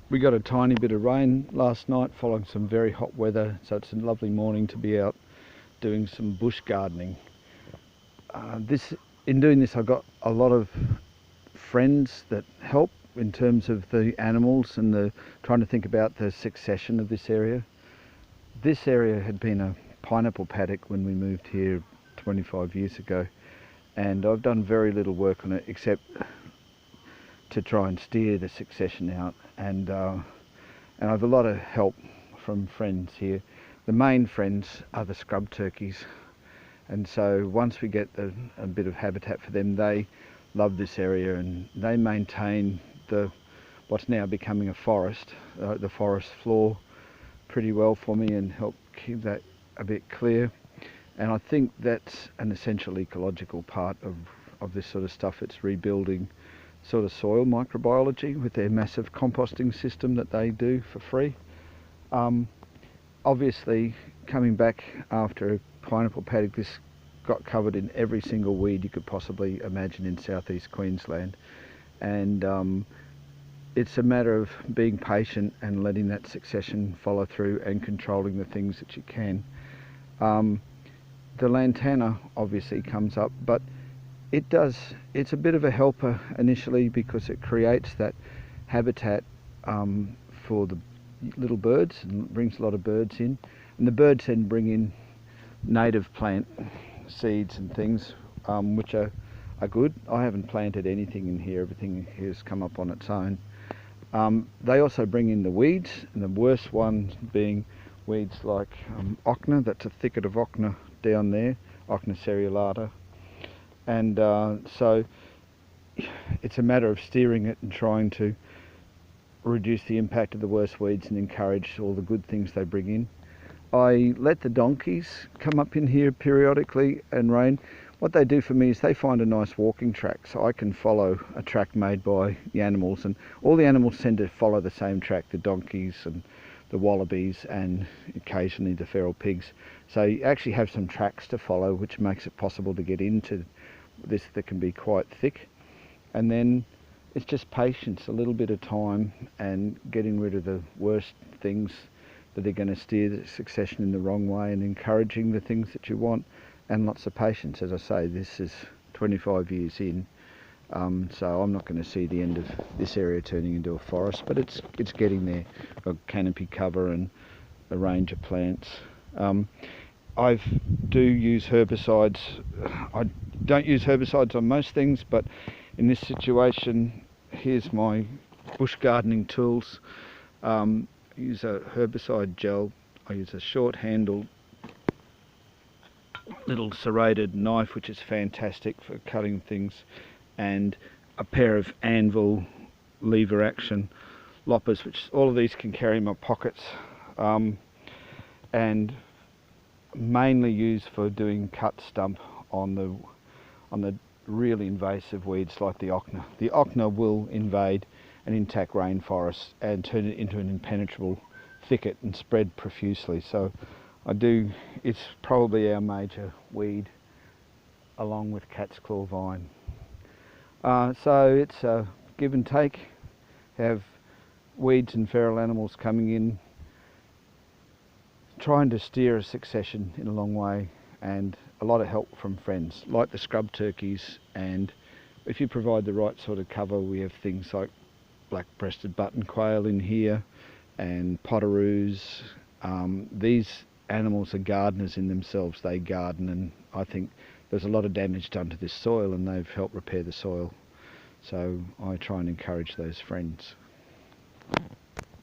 We got a tiny bit of rain last night following some very hot weather, so it's a lovely morning to be out doing some bush gardening. In doing this, I got a lot of friends that help in terms of the animals and trying to think about the succession of this area. This area had been a pineapple paddock when we moved here 25 years ago, and I've done very little work on it except to try and steer the succession out, and I have a lot of help from friends here. The main friends are the scrub turkeys, and so once we get a bit of habitat for them, they love this area and they maintain what's now becoming a forest, the forest floor, pretty well for me and help keep that a bit clear. And I think that's an essential ecological part of this sort of stuff. It's rebuilding sort of soil microbiology with their massive composting system that they do for free. Obviously, coming back after a pineapple paddock, this got covered in every single weed you could possibly imagine in southeast Queensland, and it's a matter of being patient and letting that succession follow through and controlling the things that you can. The lantana obviously comes up, but it's a bit of a helper initially because it creates that habitat for the little birds and brings a lot of birds in, and the birds then bring in native plant seeds and things which are good. I haven't planted anything in here, everything here has come up on its own. They also bring in the weeds, and the worst ones being weeds like ochna. That's a thicket of ochna down there, ochna seriolata. And so it's a matter of steering it and trying to reduce the impact of the worst weeds and encourage all the good things they bring in. I let the donkeys come up in here periodically and rain. What they do for me is they find a nice walking track, so I can follow a track made by the animals, and all the animals tend to follow the same track, the donkeys and the wallabies and occasionally the feral pigs. So you actually have some tracks to follow, which makes it possible to get into this that can be quite thick. And then it's just patience, a little bit of time, and getting rid of the worst things that are going to steer the succession in the wrong way, and encouraging the things that you want, and lots of patience. As I say, this is 25 years in, so I'm not going to see the end of this area turning into a forest, but it's getting there. Got canopy cover and a range of plants. I do use herbicides. I don't use herbicides on most things, but in this situation, here's my bush gardening tools. I use a herbicide gel. I use a short-handled little serrated knife, which is fantastic for cutting things, and a pair of anvil lever action loppers, which all of these can carry in my pockets, and mainly used for doing cut stump on the really invasive weeds like the ochna. The ochna will invade an intact rainforest and turn it into an impenetrable thicket and spread profusely. So it's probably our major weed, along with cat's claw vine. So it's a give and take. Have weeds and feral animals coming in, trying to steer a succession in a long way, and a lot of help from friends like the scrub turkeys. And if you provide the right sort of cover, we have things like black-breasted button quail in here and potoroos. These animals are gardeners in themselves. They garden, and I think there's a lot of damage done to this soil, and they've helped repair the soil. So I try and encourage those friends.